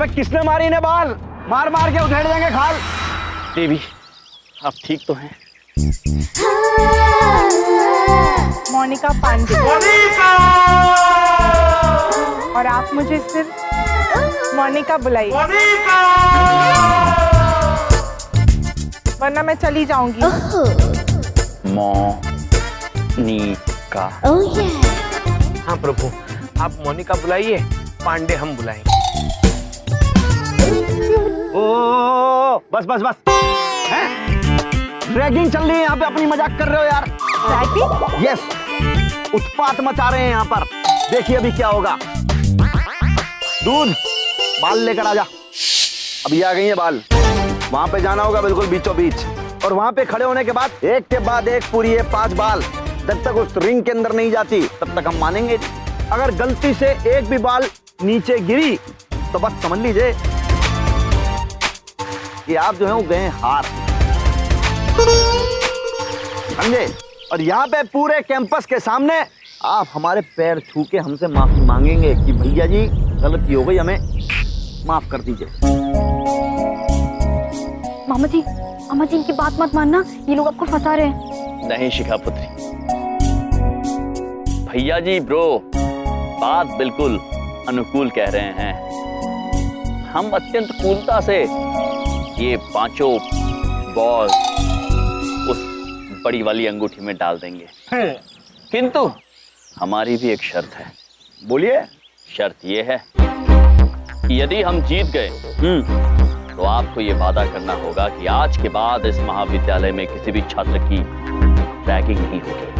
अबे किसने मारी इन्हें बाल? मार मार के उधेड़ देंगे खाल। देवी आप ठीक तो हैं? मोनिका पांडे। और आप मुझे सिर्फ मोनिका बुलाइए, वरना मैं चली जाऊंगी। मोनिका। हाँ प्रभु, आप मोनिका बुलाइए, पांडे हम बुलाएंगे। ओ बस बस बस, हैं? रैगिंग चल रही है यहाँ पे, अपनी मजाक कर रहे हो यार। रैगिंग? यस, उत्पात मचा रहे हैं यहाँ पर। देखिए अभी क्या होगा। दूध, बाल लेकर आजा। अभी आ गई है बाल। वहां पे जाना होगा बिल्कुल बीचों बीच, और वहां पे खड़े होने के बाद एक के बाद एक पूरी है 5 बाल। जब तक उस रिंग के अंदर नहीं जाती तब तक हम मानेंगे। अगर गलती से एक भी बाल नीचे गिरी तो बस समझ लीजिए कि आप जो है वो गए हार, समझे? और यहाँ पे पूरे कैंपस के सामने आप हमारे पैर छू के हमसे माफी मांगेंगे कि भैया जी गलती हो गई, हमें माफ कर दीजिए। मामा जी इनकी बात मत मानना, ये लोग आपको फंसा रहे हैं। नहीं शिखा पुत्री, भैया जी ब्रो बात बिल्कुल अनुकूल कह रहे हैं। हम अत्यंत कूलता से ये 5 बॉल उस बड़ी वाली अंगूठी में डाल देंगे, किंतु हमारी भी एक शर्त है। बोलिए। शर्त ये है कि यदि हम जीत गए तो आपको ये वादा करना होगा कि आज के बाद इस महाविद्यालय में किसी भी छात्र की रैगिंग नहीं होगी।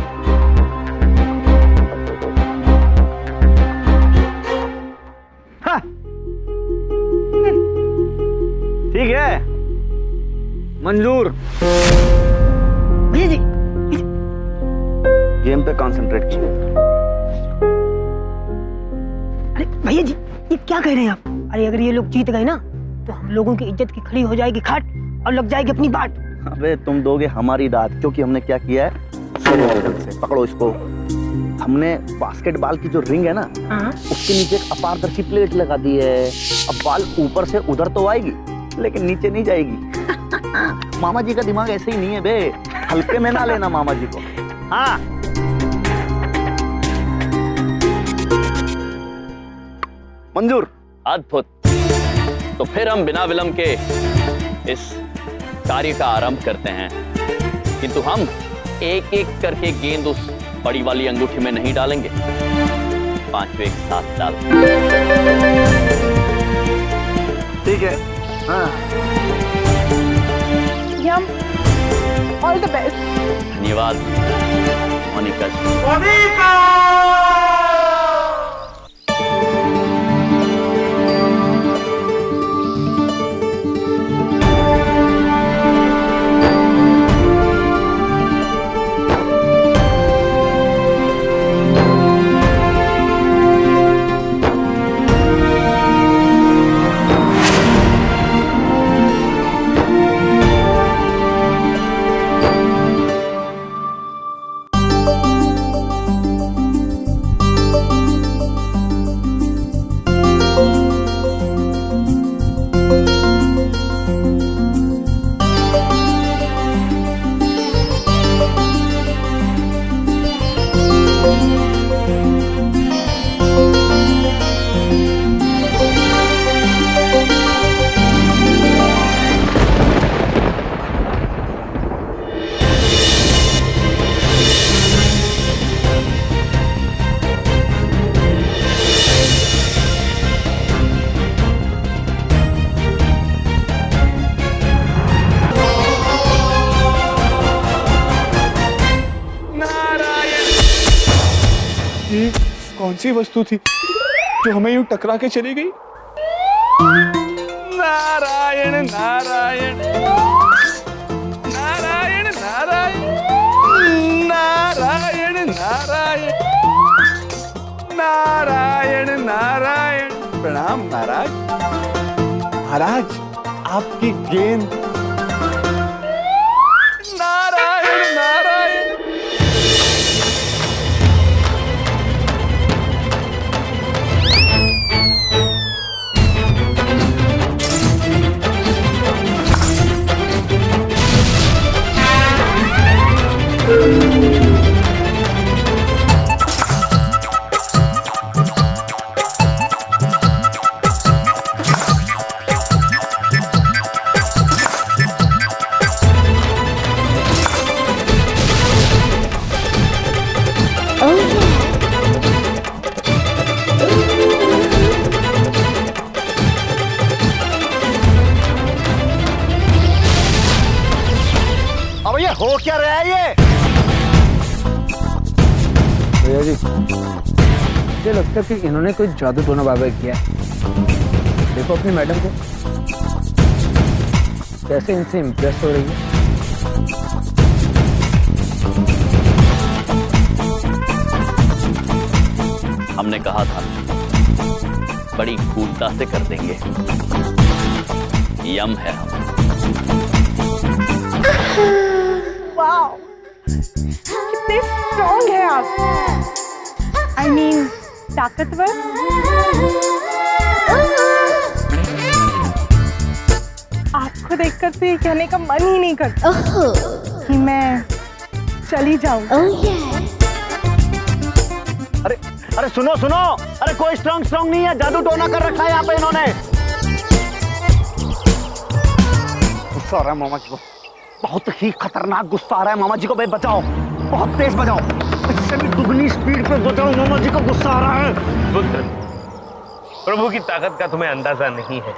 हाँ। ठीक है, मंजूर। भैया जी गेम पे कंसंट्रेट कीजिए। अरे भैया जी ये क्या कह रहे हैं आप? अरे अगर ये लोग जीत गए ना तो हम लोगों की इज्जत की खड़ी हो जाएगी खाट और लग जाएगी अपनी बाट। अबे तुम दोगे हमारी दाद, क्योंकि हमने क्या किया है, से पकड़ो इसको। हमने बास्केटबॉल की जो रिंग है ना, उसके नीचे एक अपारदर्शी प्लेट लगा दी है। अब बॉल ऊपर से उधर तो आएगी लेकिन नीचे नहीं जाएगी। मामा जी का दिमाग ऐसे ही नहीं है बे, हल्के में ना लेना मामा जी को। हाँ मंजूर। अद्भुत। तो फिर हम बिना विलंब के इस कार्य का आरंभ करते हैं, किंतु हम एक एक करके गेंद उस बड़ी वाली अंगूठी में नहीं डालेंगे, 5 एक साथ डाल। ठीक है। हाँ ऑल द बेस्ट। धन्यवाद मोनिका। कौन सी वस्तु थी जो हमें यूं टकरा के चली गई? नारायण नारायण नारायण नारायण नारायण नारायण नारायण नारायण। प्रणाम महाराज। महाराज आपकी गेंद। नारायण नारायण। जी, मुझे लगता है कि इन्होंने कोई जादू टोना बाबा किया है। देखो अपनी मैडम को कैसे इनसे इम्प्रेस हो रही है। हमने कहा था बड़ी कूलता से कर देंगे। यम है हम। वाओ, कितने स्ट्रॉन्ग है आप। आई मीन ताकतवर। आपको देखकर तो ये कहने का मन ही नहीं करता कि मैं चली जाऊं। अरे अरे सुनो सुनो, अरे कोई स्ट्रॉन्ग नहीं है, जादू टोना कर रखा है यहाँ पे इन्होंने। गुस्सा आ रहा है मामा जी को, बहुत ही खतरनाक गुस्सा आ रहा है मामा जी को। भाई बचाओ, बहुत तेज बजाओ, इससे भी दुगनी स्पीड पे बजाओ, मामा जी को गुस्सा आ रहा है। पुत्र, प्रभु की ताकत का तुम्हें अंदाजा नहीं है।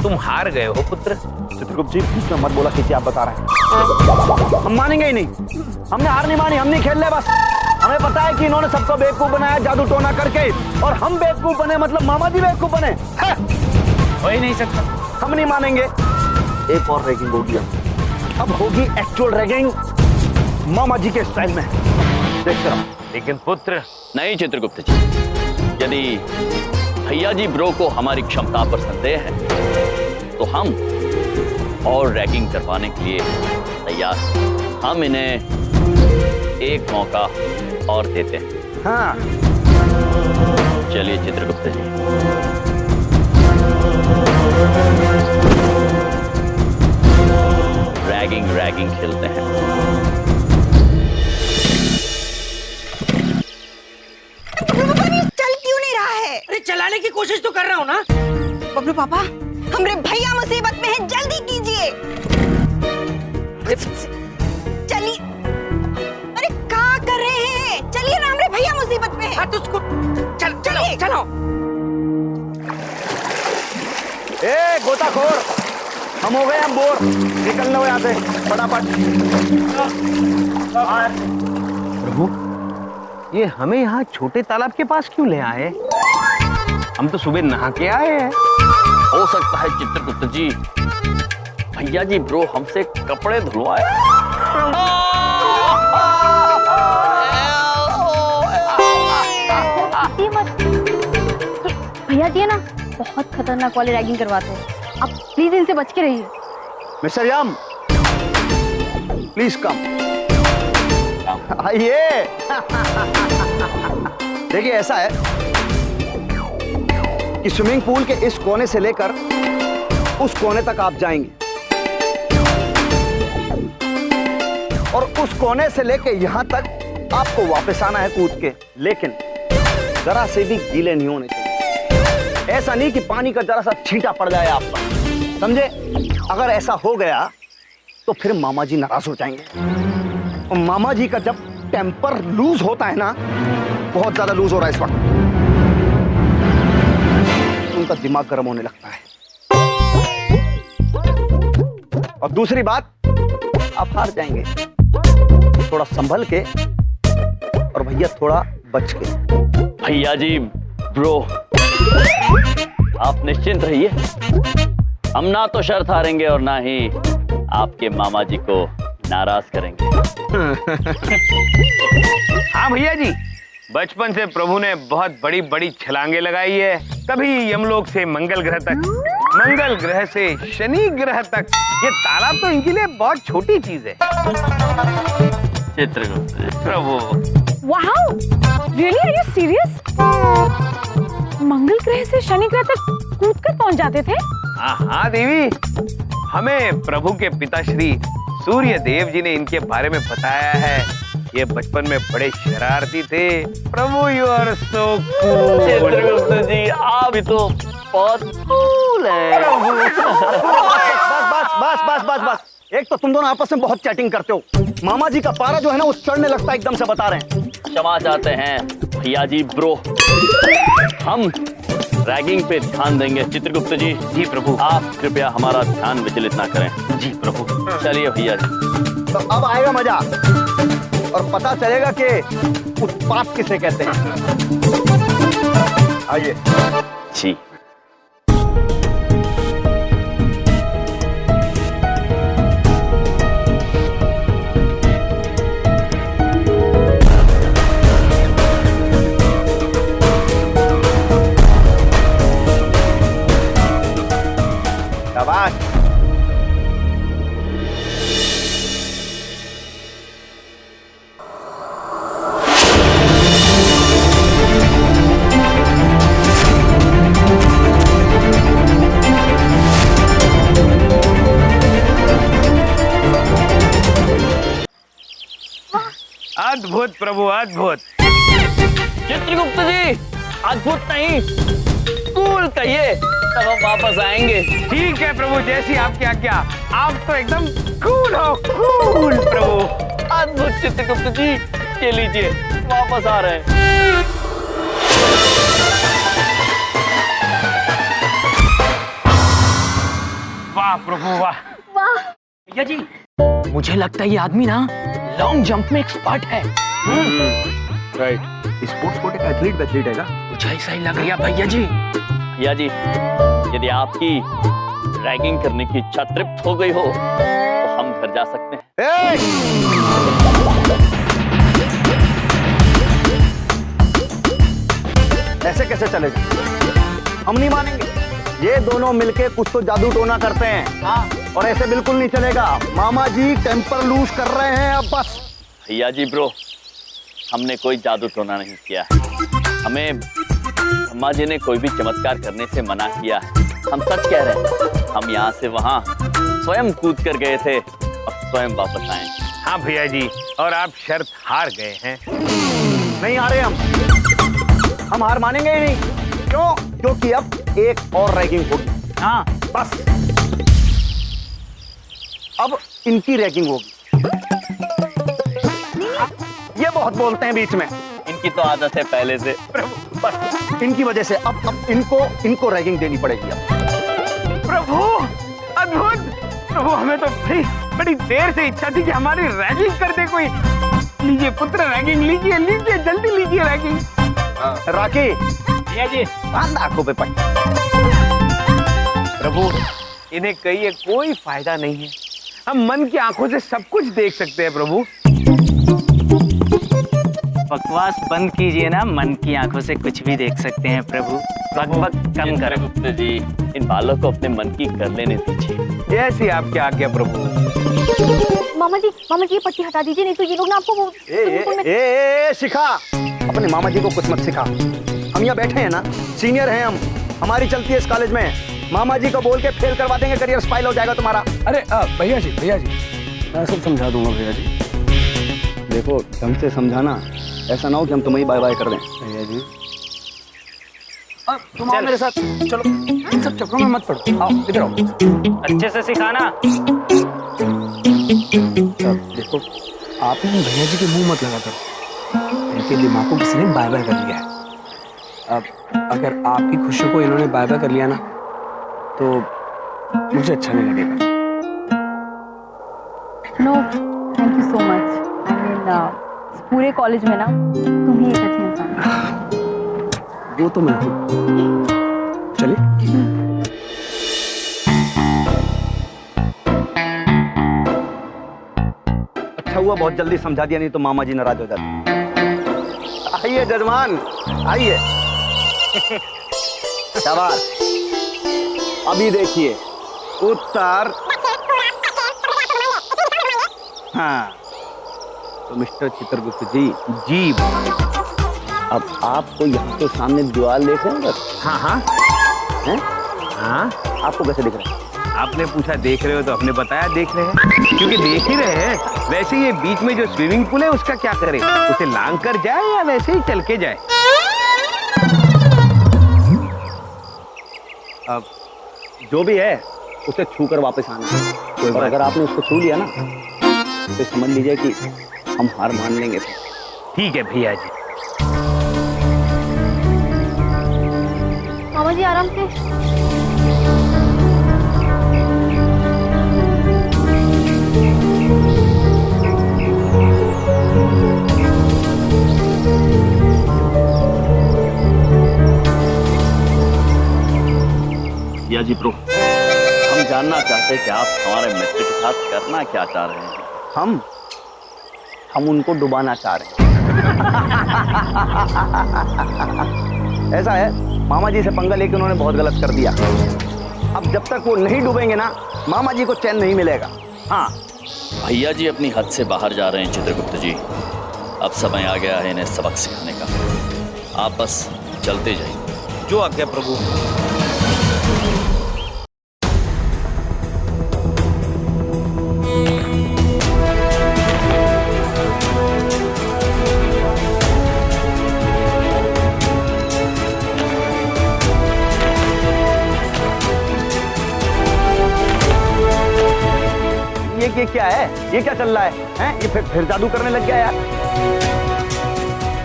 तुम हार गए हो पुत्र। चित्रगुप्त जी बीच में मत बोला कि आप बता रहे हैं। हम मानेंगे ही नहीं, हमने हार नहीं मानी, हम नहीं खेल रहे। बस हमें पता है कि इन्होंने सबको बेवकूफ बनाया जादू टोना करके, और हम बेवकूफ बने मतलब मामा जी बेवकूफ बने। हो ही नहीं सकता। हम नहीं मानेंगे। एक और रैगिंग होगी, अब होगी एक्चुअल रैगिंग मामा जी के स्टाइल में, देखते रहो। लेकिन पुत्र। नहीं चित्रगुप्त जी, यदि भैया जी ब्रो को हमारी क्षमता पर संदेह है तो हम और रैगिंग करवाने के लिए तैयार हैं। हम इन्हें एक मौका और देते हैं। हाँ चलिए चित्रगुप्त जी, रैगिंग खेलते हैं। चल क्यों नहीं रहा है? अरे चलाने की कोशिश तो कर रहा हूँ ना। बबलू पापा, हमरे भैया मुसीबत में है, जल्दी कीजिए। चलिए, अरे क्या कर रहे हैं? चलिए ना, हमरे भैया मुसीबत में है। हाँ तो उसको चलो। ए गोताखोर, हम हो गए हम बोर, निकलना हो यहाँ से फटाफट। प्रभु, ये हमें यहाँ छोटे तालाब के पास क्यों ले आए? हम तो सुबह नहा के आए हैं। हो सकता है चित्रगुप्त जी भैया जी ब्रो हमसे कपड़े धुलवाए। भैया जी है ना, बहुत खतरनाक वाले रैगिंग करवाते हैं। आप प्लीज इनसे बच के रहिए। मिस्टर यम, प्लीज कम, आइए। देखिए ऐसा है कि स्विमिंग पूल के इस कोने से लेकर उस कोने तक आप जाएंगे, और उस कोने से लेकर यहां तक आपको वापस आना है कूद के, लेकिन जरा से भी गीले नहीं होने चाहिए। ऐसा नहीं कि पानी का जरा सा छींटा पड़ जाए आप पर, समझे? अगर ऐसा हो गया तो फिर मामा जी नाराज हो जाएंगे, और मामा जी का जब टेम्पर लूज होता है ना, बहुत ज्यादा लूज हो रहा है इस वक्त, उनका दिमाग गर्म होने लगता है। और दूसरी बात, आप हार जाएंगे। थोड़ा संभल के, और भैया थोड़ा बच के। भैया जी ब्रो, आप निश्चिंत रहिए, हम ना तो शर्त हारेंगे और ना ही आपके मामा जी को नाराज करेंगे। हाँ भैया जी, बचपन से प्रभु ने बहुत बड़ी बड़ी छलांगे लगाई है। कभी यमलोक से मंगल ग्रह तक, मंगल ग्रह से शनि ग्रह तक। ये तालाब तो इनके लिए बहुत छोटी चीज है। चित्रगुप्त प्रभु, wow, really are you serious? Mangal ग्रह से शनि ग्रह तक कूदकर पहुंच जाते थे? हाँ देवी, हमें प्रभु के पिताश्री सूर्य देव जी ने इनके बारे में बताया है। ये बचपन में बड़े शरारती थे। प्रभु you are so cool. Chitragupt ji आप भी तो बहुत कूल हैं। बस। एक तो तुम दोनों आपस में बहुत चैटिंग करते हो। मामा जी का पारा जो है ना, वो चढ़ने लगता है एकदम से, बता रहे हैं। क्षमा चाहते हैं भैया जी ब्रो, हम रैगिंग पे ध्यान देंगे। चित्रगुप्त जी। जी प्रभु। आप कृपया हमारा ध्यान विचलित ना करें। जी प्रभु। चलिए भैया जी। तो अब आएगा मजा। और पता चलेगा कि उत्पात किसे कहते हैं। आइए। जी। शाबाश। अद्भुत प्रभु, अद्भुत। चित्रगुप्त जी, अद्भुत नहीं, कूल कहिए, तब हम वापस आएंगे। ठीक है प्रभु, जैसी आपकी आज्ञा। आप तो एकदम कूल हो, कूल प्रभु। अद्भुत चित्रगुप्त जी, ये लीजिए, वापस आ रहे हैं। वाह प्रभु, वाह। भैया जी, मुझे लगता है ये आदमी ना लॉन्ग जंप में एक्सपर्ट है। राइट। स्पोर्ट्स कोटे का एथलीट है का? कुछ ऐसा ही लग रहा भैया जी। भैया जी, यदि आपकी रैगिंग करने की इच्छा तृप्त हो गई हो तो हम घर जा सकते हैं। ऐसे कैसे चलेगा? हम नहीं मानेंगे। ये दोनों मिलके कुछ तो जादू टोना करते हैं। हाँ। और ऐसे बिल्कुल नहीं चलेगा। मामा जी टेम्पर लूज कर रहे हैं अब बस। भैया जी ब्रो, हमने कोई जादू टोना नहीं किया है। हमें ब्रह्मा जी ने कोई भी चमत्कार करने से मना किया है। हम सच कह रहे हैं। हम यहाँ से वहाँ स्वयं कूद कर गए थे और स्वयं वापस आए। हाँ भैया जी, और आप शर्त हार गए हैं। नहीं हारे हम हार मानेंगे ही नहीं। क्यों? क्योंकि अब एक और रैगिंग होगी। हाँ बस, अब इनकी रैगिंग होगी। ये बहुत बोलते हैं बीच में। इनकी तो आदत है पहले से। बस इनकी वजह से अब इनको रैगिंग देनी पड़ेगी। अब प्रभु, अद्भुत प्रभु, हमें तो बड़ी देर से इच्छा थी कि हमारी रैगिंग कर दे कोई। लीजिए पुत्र, रैगिंग लीजिए, लीजिए, जल्दी लीजिए रैगिंग। राखी भैया जी, बांध आंखों पे पट्टी। प्रभु, इन्हें कहिए कोई फायदा नहीं है। हम मन की आंखों से सब कुछ देख सकते हैं प्रभु। बकवास बंद कीजिए ना, मन की आंखों से कुछ भी देख सकते हैं प्रभु। बकबक कम करो। चित्रगुप्त जी, इन बालों को अपने मन की कर लेने दीजिए। जैसी आपकी आज्ञा प्रभु। मामा जी, ये पट्टी हटा दीजिए, नहीं तो ये लोग ना आपको शिखा, अपने मामा जी को कुछ मत सिखा। हम यहाँ बैठे हैं ना, सीनियर हैं हम, हमारी चलती है इस कॉलेज में। मामा जी को बोल के फेल करवा देंगे, करियर स्पाइल हो जाएगा तुम्हारा। अरे भैया जी, मैं सब समझा दूंगा भैया जी। देखो ढंग से समझाना, ऐसा ना हो कि हम तुम्हें बाय बाय कर दें। भैया जी, तुम आओ मेरे साथ, चलो। इन सब चक्करों में मत पड़ो। आओ इधर आओ। अच्छे से सिखाना। देखो, आपने भैया जी के मुंह मत लगा करो। इनके दिमाग को किसी ने बाय बाय कर लिया है। अब अगर आपकी खुशी को इन्होंने बाय बाय कर लिया ना, तो मुझे अच्छा नहीं लगेगा। No, thank you so much. I mean पूरे कॉलेज में ना तुम ही एक अच्छे इंसान हो। वो तो मैं हूँ। चलिए। अच्छा हुआ बहुत जल्दी समझा दिया, नहीं तो मामा जी नाराज हो जाते। आइए जजमान, आइए। शाबाश। अभी देखिए उत्तर। हाँ तो मिस्टर चित्रगुप्त जी, अब आपको यहाँ के सामने दीवार देख रहे हैं बस? हाँ हाँ हैं? हाँ, आपको कैसे दिख रहा है? आपने पूछा देख रहे हो तो हमने बताया देख रहे हैं, क्योंकि देख ही रहे हैं। वैसे ये बीच में जो स्विमिंग पूल है उसका क्या करें? उसे लांग कर जाए या वैसे ही चल के जाए? अब जो भी है उसे छू कर वापस आना। और अगर आपने उसको छू लिया ना तो समझ लीजिए कि हम हार मान लेंगे। ठीक है भैया जी। मामा जी आराम से। भैया जी ब्रो, हम जानना चाहते हैं कि आप हमारे मित्र के साथ करना क्या चाह रहे हैं। हम उनको डुबाना चाह रहे हैं। ऐसा है, मामा जी से पंगा लेके उन्होंने बहुत गलत कर दिया। अब जब तक वो नहीं डूबेंगे ना, मामा जी को चैन नहीं मिलेगा। हाँ भैया जी अपनी हद से बाहर जा रहे हैं चित्रगुप्त जी। अब समय आ गया है इन्हें सबक सिखाने का। आप बस चलते जाइए। जो आज्ञा प्रभु। ये क्या है? ये क्या चल रहा है? हैं? ये फिर जादू करने लग गया यार।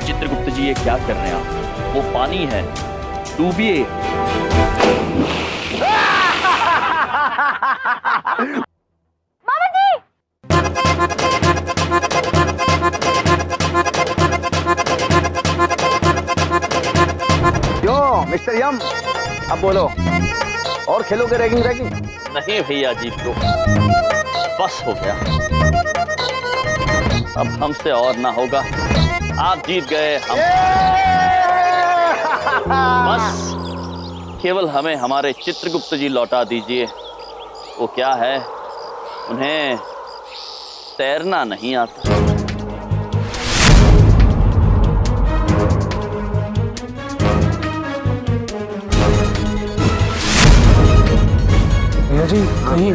चित्रगुप्त जी ये क्या कर रहे हैं आप? वो पानी है, डूबिए। मामा जी! यो मिस्टर यम, अब बोलो, और खेलोगे रैगिंग? नहीं भैया जी ब्रो, बस हो गया। अब हमसे और ना होगा। आप जीत गए, हम बस केवल हमें हमारे चित्रगुप्त जी लौटा दीजिए। वो क्या है, उन्हें तैरना नहीं आता। भैया जी कहीं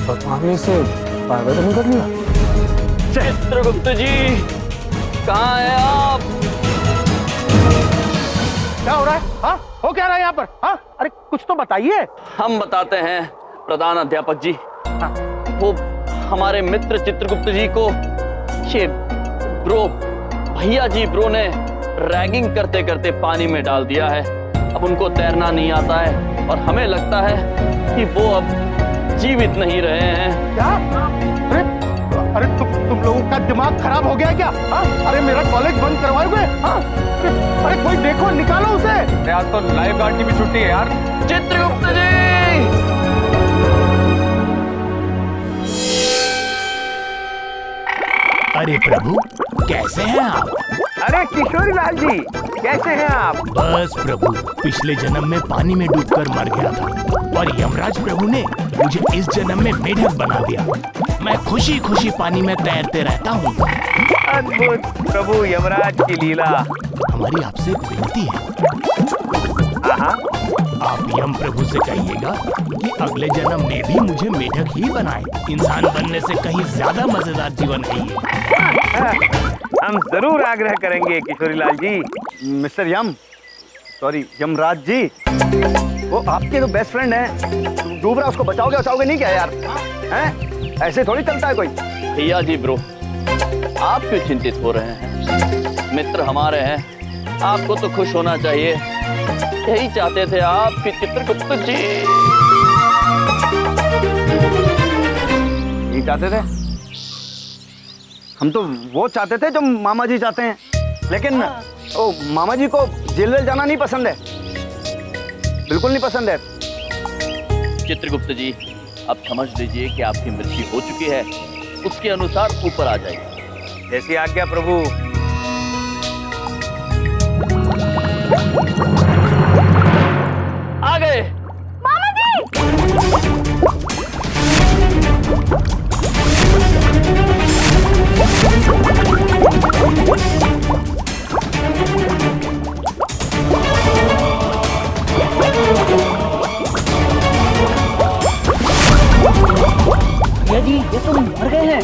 भगवान ने से बाय बाय तो नहीं कर लिया? चित्रगुप्त जी कहाँ हैं आप? क्या हो रहा है? हाँ, हो क्या रहा है यहाँ पर? हाँ, अरे कुछ तो बताइए। हम बताते हैं प्रधान अध्यापक जी। वो हमारे मित्र चित्रगुप्त जी को ये ब्रो, भैया जी ब्रो ने रैगिंग करते करते पानी में डाल दिया है। अब उनको तैरना नहीं आता है और हमें लगता है कि वो अब जीवित नहीं रहे हैं। क्या? अरे तुम लोगों का दिमाग खराब हो गया है क्या? हाँ? अरे मेरा कॉलेज बंद करवाओगे? हाँ? अरे कोई देखो, निकालो उसे। आज तो लाइफ गार्ड की भी छुट्टी है यार। चित्रगुप्त जी! अरे प्रभु, कैसे हैं आप? अरे किशोरी लाल जी, कैसे हैं आप? बस प्रभु, पिछले जन्म में पानी में डूबकर मर गया था और यमराज प्रभु ने मुझे इस जन्म में मेढक बना दिया। मैं खुशी खुशी पानी में तैरते रहता हूँ। अद्भुत प्रभु यमराज की लीला। हमारी आपसे एक विनती है। आप यम प्रभु से कहिएगा कि अगले जन्म में भी मुझे मेढक ही बनाए। इंसान बनने से कहीं ज्यादा मजेदार जीवन है ये। हम जरूर आग्रह करेंगे किशोरी लाल जी। मिस्टर यम, सॉरी यमराज जी, वो आपके तो बेस्ट फ्रेंड हैं। डूब रहा, उसको बचाओगे नहीं क्या यार? हैं? ऐसे थोड़ी चलता है कोई। भैया जी ब्रो, आप क्यों चिंतित हो रहे हैं? मित्र हमारे हैं, आपको तो खुश होना चाहिए। यही चाहते थे आप कि चित्रगुप्त जी। यही चाहते थे? हम तो वो चाहते थे जो मामा जी चाहते हैं, लेकिन ओ मामा जी को जेल वेल जाना नहीं पसंद है, बिल्कुल नहीं पसंद है। चित्रगुप्त जी, अब समझ लीजिए कि आपकी मृत्यु हो चुकी है, उसके अनुसार ऊपर आ जाइए। जैसी आज्ञा प्रभु। आ गए मामा जी! भैया जी, ये तो मर गए हैं।